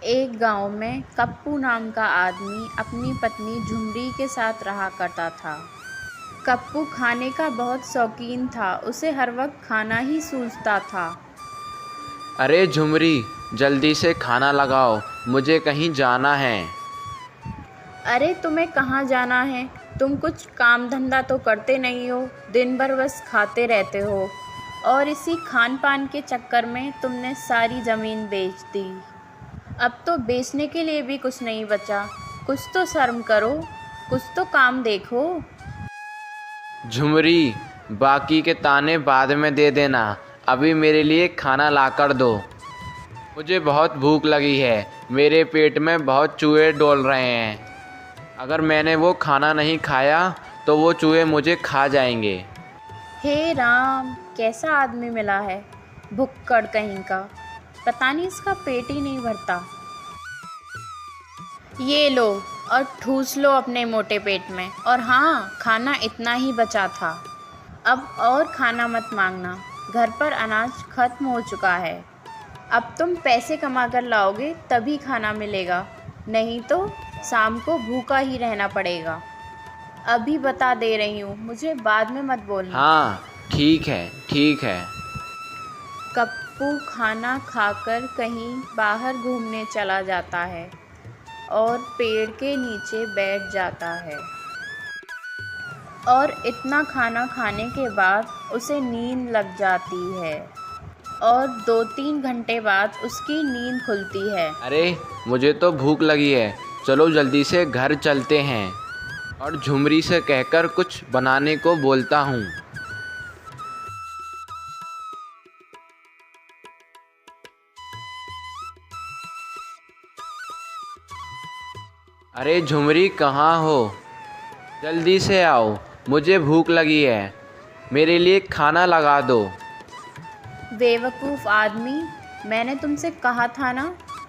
एक गांव में कप्पू नाम का आदमी अपनी पत्नी झुमरी के साथ रहा करता था। कप्पू खाने का बहुत शौकीन था, उसे हर वक्त खाना ही सूझता था। अरे झुमरी, जल्दी से खाना लगाओ, मुझे कहीं जाना है। अरे तुम्हें कहाँ जाना है? तुम कुछ काम धंधा तो करते नहीं हो, दिन भर बस खाते रहते हो और इसी खान पान के चक्कर में तुमने सारी ज़मीन बेच दी। अब तो बेचने के लिए भी कुछ नहीं बचा। कुछ तो शर्म करो, कुछ तो काम देखो। झुमरी, बाकी के ताने बाद में दे देना, अभी मेरे लिए खाना लाकर दो। मुझे बहुत भूख लगी है, मेरे पेट में बहुत चूहे डोल रहे हैं। अगर मैंने वो खाना नहीं खाया तो वो चूहे मुझे खा जाएंगे। हे राम, कैसा आदमी मिला है, भुक्कड़ कहीं का। पता नहीं इसका पेट ही नहीं भरता। ये लो और ठूस लो अपने मोटे पेट में। और हाँ, खाना इतना ही बचा था, अब और खाना मत मांगना। घर पर अनाज खत्म हो चुका है। अब तुम पैसे कमा कर लाओगे तभी खाना मिलेगा, नहीं तो शाम को भूखा ही रहना पड़ेगा। अभी बता दे रही हूँ, मुझे बाद में मत बोलना। हाँ, ठीक है ठीक है। कप्पू खाना खाकर कहीं बाहर घूमने चला जाता है और पेड़ के नीचे बैठ जाता है। और इतना खाना खाने के बाद उसे नींद लग जाती है और 2-3 घंटे बाद उसकी नींद खुलती है। अरे मुझे तो भूख लगी है, चलो जल्दी से घर चलते हैं। और झुमरी से कहकर कुछ बनाने को बोलता हूँ। अरे झुमरी, कहाँ हो? जल्दी से आओ, मुझे भूख लगी है, मेरे लिए खाना लगा दो। बेवकूफ़ आदमी, मैंने तुमसे कहा था ना,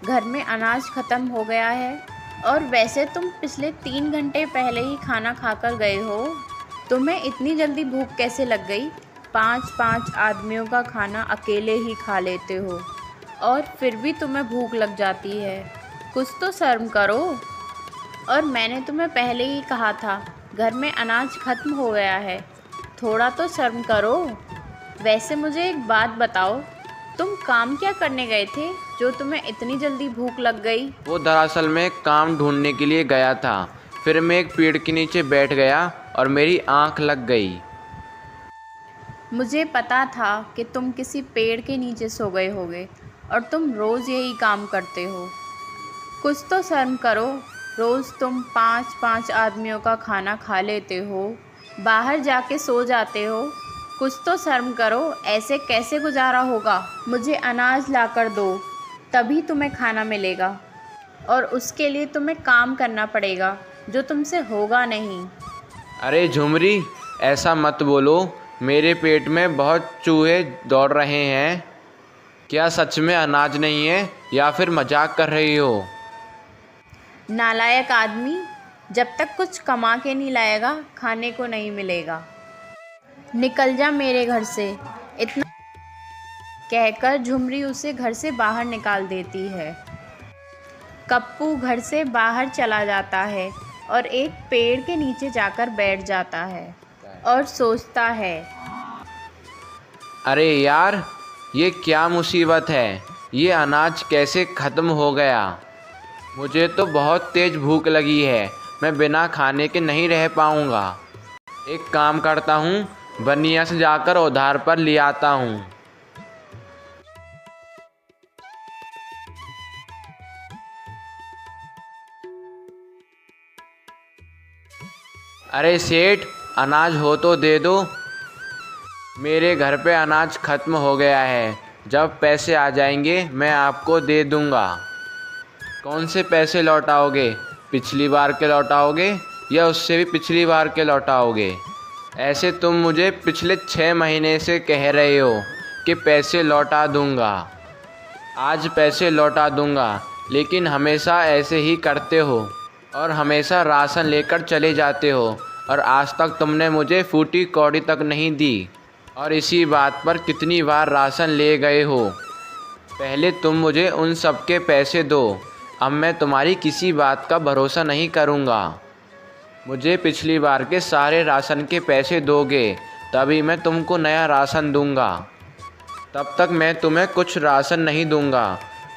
घर में अनाज ख़त्म हो गया है। और वैसे तुम पिछले 3 घंटे पहले ही खाना खाकर गए हो। तुम्हें इतनी जल्दी भूख कैसे लग गई? 5-5 आदमियों का खाना अकेले ही खा लेते हो और फिर भी तुम्हें भूख लग जाती है। कुछ तो शर्म करो। और मैंने तुम्हें पहले ही कहा था, घर में अनाज ख़त्म हो गया है, थोड़ा तो शर्म करो। वैसे मुझे एक बात बताओ, तुम काम क्या करने गए थे जो तुम्हें इतनी जल्दी भूख लग गई? वो दरअसल में काम ढूंढने के लिए गया था, फिर मैं एक पेड़ के नीचे बैठ गया और मेरी आँख लग गई। मुझे पता था कि तुम किसी पेड़ के नीचे सो गए होगे और तुम रोज़ यही काम करते हो। कुछ तो शर्म करो। रोज़ तुम 5-5 आदमियों का खाना खा लेते हो, बाहर जाके सो जाते हो। कुछ तो शर्म करो, ऐसे कैसे गुजारा होगा? मुझे अनाज लाकर दो, तभी तुम्हें खाना मिलेगा और उसके लिए तुम्हें काम करना पड़ेगा जो तुमसे होगा नहीं। अरे झुमरी, ऐसा मत बोलो, मेरे पेट में बहुत चूहे दौड़ रहे हैं। क्या सच में अनाज नहीं है या फिर मजाक कर रही हो? नालायक आदमी, जब तक कुछ कमा के नहीं लाएगा खाने को नहीं मिलेगा। निकल जा मेरे घर से। इतना कहकर झुमरी उसे घर से बाहर निकाल देती है। कप्पू घर से बाहर चला जाता है और एक पेड़ के नीचे जाकर बैठ जाता है और सोचता है, अरे यार, ये क्या मुसीबत है, ये अनाज कैसे ख़त्म हो गया? मुझे तो बहुत तेज़ भूख लगी है, मैं बिना खाने के नहीं रह पाऊँगा। एक काम करता हूँ, बनिया से जाकर उधार पर ले आता हूँ। अरे सेठ, अनाज हो तो दे दो, मेरे घर पे अनाज ख़त्म हो गया है, जब पैसे आ जाएंगे मैं आपको दे दूँगा। कौन से पैसे लौटाओगे? पिछली बार के लौटाओगे या उससे भी पिछली बार के लौटाओगे? ऐसे तुम मुझे पिछले 6 महीने से कह रहे हो कि पैसे लौटा दूँगा, आज पैसे लौटा दूँगा, लेकिन हमेशा ऐसे ही करते हो और हमेशा राशन लेकर चले जाते हो और आज तक तुमने मुझे फूटी कौड़ी तक नहीं दी। और इसी बात पर कितनी बार राशन ले गए हो। पहले तुम मुझे उन सब के पैसे दो, अब मैं तुम्हारी किसी बात का भरोसा नहीं करूँगा। मुझे पिछली बार के सारे राशन के पैसे दोगे तभी मैं तुमको नया राशन दूँगा। तब तक मैं तुम्हें कुछ राशन नहीं दूँगा।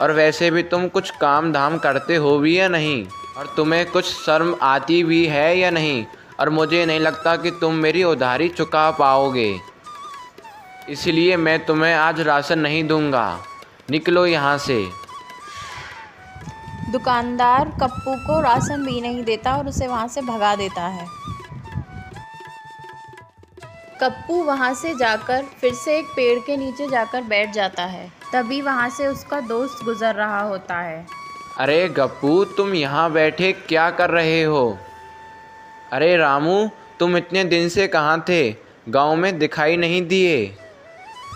और वैसे भी तुम कुछ काम धाम करते हो भी या नहीं, और तुम्हें कुछ शर्म आती भी है या नहीं, और मुझे नहीं लगता कि तुम मेरी उधारी चुका पाओगे। इसलिए मैं तुम्हें आज राशन नहीं दूँगा। निकलो यहाँ से। दुकानदार कप्पू को राशन भी नहीं देता और उसे वहाँ से भगा देता है। कप्पू वहाँ से जाकर फिर से एक पेड़ के नीचे जाकर बैठ जाता है। तभी वहाँ से उसका दोस्त गुजर रहा होता है। अरे गप्पू, तुम यहाँ बैठे क्या कर रहे हो? अरे रामू, तुम इतने दिन से कहाँ थे? गांव में दिखाई नहीं दिए।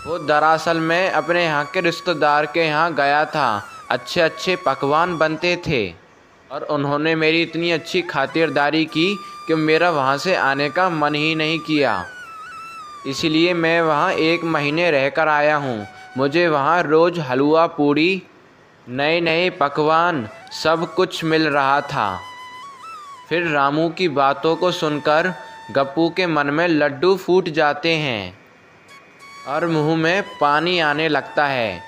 वो दरअसल मैं अपने यहाँ के रिश्तेदार के यहाँ गया था। अच्छे अच्छे पकवान बनते थे और उन्होंने मेरी इतनी अच्छी खातिरदारी की कि मेरा वहाँ से आने का मन ही नहीं किया। इसलिए मैं वहाँ 1 महीने रहकर आया हूँ। मुझे वहाँ रोज़ हलवा पूड़ी, नए नए पकवान सब कुछ मिल रहा था। फिर रामू की बातों को सुनकर गप्पू के मन में लड्डू फूट जाते हैं और मुंह में पानी आने लगता है।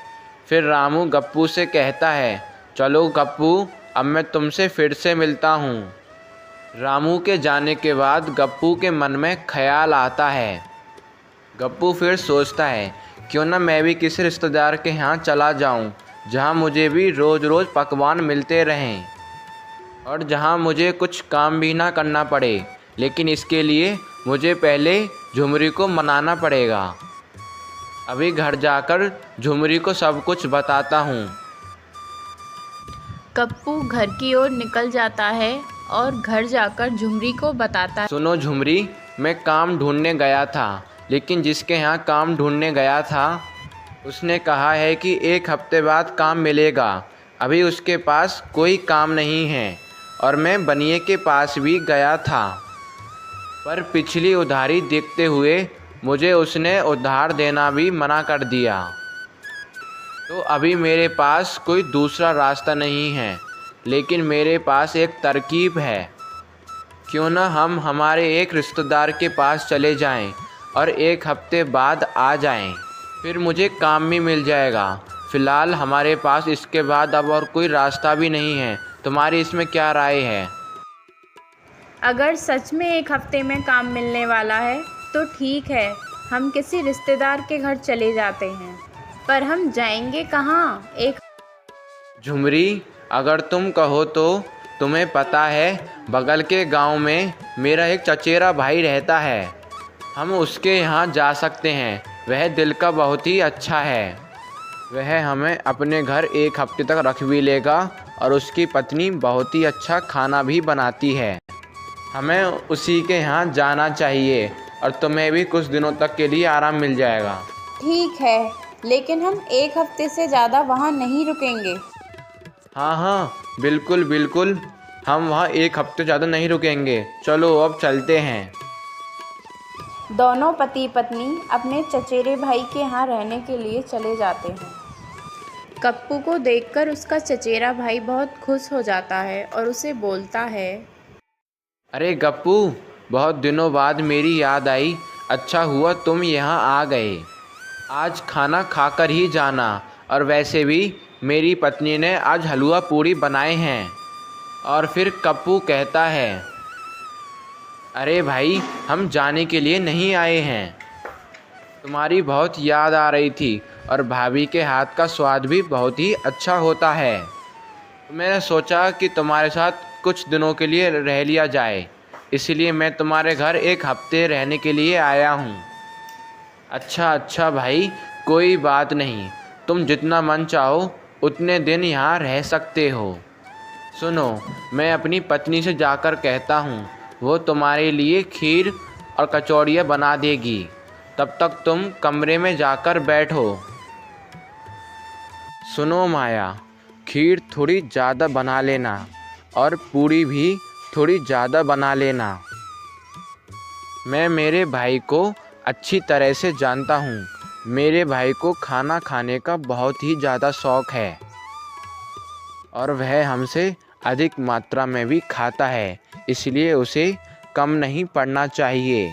फिर रामू गप्पू से कहता है, चलो गप्पू, अब मैं तुमसे फिर से मिलता हूँ। रामू के जाने के बाद गप्पू के मन में ख्याल आता है। गप्पू फिर सोचता है, क्यों ना मैं भी किसी रिश्तेदार के यहाँ चला जाऊँ जहाँ मुझे भी रोज़ रोज़ पकवान मिलते रहें और जहाँ मुझे कुछ काम भी ना करना पड़े। लेकिन इसके लिए मुझे पहले झुमरी को मनाना पड़ेगा। अभी घर जाकर झुमरी को सब कुछ बताता हूँ। कप्पू घर की ओर निकल जाता है और घर जाकर झुमरी को बताता है। सुनो झुमरी, मैं काम ढूंढने गया था, लेकिन जिसके यहाँ काम ढूंढने गया था उसने कहा है कि 1 हफ्ते बाद काम मिलेगा। अभी उसके पास कोई काम नहीं है। और मैं बनिए के पास भी गया था, पर पिछली उधारी देखते हुए मुझे उसने उधार देना भी मना कर दिया। तो अभी मेरे पास कोई दूसरा रास्ता नहीं है, लेकिन मेरे पास एक तरकीब है। क्यों ना हम हमारे एक रिश्तेदार के पास चले जाएं और 1 हफ्ते बाद आ जाएं, फिर मुझे काम भी मिल जाएगा। फ़िलहाल हमारे पास इसके बाद अब और कोई रास्ता भी नहीं है। तुम्हारी इसमें क्या राय है? अगर सच में 1 हफ्ते में काम मिलने वाला है तो ठीक है, हम किसी रिश्तेदार के घर चले जाते हैं। पर हम जाएंगे कहाँ? झुमरी, अगर तुम कहो तो तुम्हें पता है, बगल के गांव में मेरा एक चचेरा भाई रहता है। हम उसके यहाँ जा सकते हैं। वह दिल का बहुत ही अच्छा है। वह हमें अपने घर 1 हफ्ते तक रख भी लेगा और उसकी पत्नी बहुत ही अच्छा खाना भी बनाती है। हमें उसी के यहाँ जाना चाहिए और तुम्हें भी कुछ दिनों तक के लिए आराम मिल जाएगा। ठीक है, लेकिन हम 1 हफ्ते से ज़्यादा वहाँ नहीं रुकेंगे। हाँ हाँ, बिल्कुल बिल्कुल, हम वहाँ 1 हफ्ते ज़्यादा नहीं रुकेंगे। चलो अब चलते हैं। दोनों पति पत्नी अपने चचेरे भाई के यहाँ रहने के लिए चले जाते हैं। कप्पू को देखकर उसका चचेरा भाई बहुत खुश हो जाता है और उसे बोलता है, अरे गप्पू, बहुत दिनों बाद मेरी याद आई। अच्छा हुआ तुम यहाँ आ गए। आज खाना खाकर ही जाना। और वैसे भी मेरी पत्नी ने आज हलवा पूड़ी बनाए हैं। और फिर कप्पू कहता है, अरे भाई, हम जाने के लिए नहीं आए हैं। तुम्हारी बहुत याद आ रही थी और भाभी के हाथ का स्वाद भी बहुत ही अच्छा होता है। तो मैंने सोचा कि तुम्हारे साथ कुछ दिनों के लिए रह लिया जाए, इसलिए मैं तुम्हारे घर 1 हफ्ते रहने के लिए आया हूँ। अच्छा भाई, कोई बात नहीं। तुम जितना मन चाहो उतने दिन यहाँ रह सकते हो। सुनो, मैं अपनी पत्नी से जाकर कहता हूँ, वो तुम्हारे लिए खीर और कचौड़ियाँ बना देगी। तब तक तुम कमरे में जाकर बैठो। सुनो माया, खीर थोड़ी ज़्यादा बना लेना और पूड़ी भी थोड़ी ज़्यादा बना लेना। मैं मेरे भाई को अच्छी तरह से जानता हूँ। मेरे भाई को खाना खाने का बहुत ही ज़्यादा शौक़ है और वह हमसे अधिक मात्रा में भी खाता है, इसलिए उसे कम नहीं पड़ना चाहिए।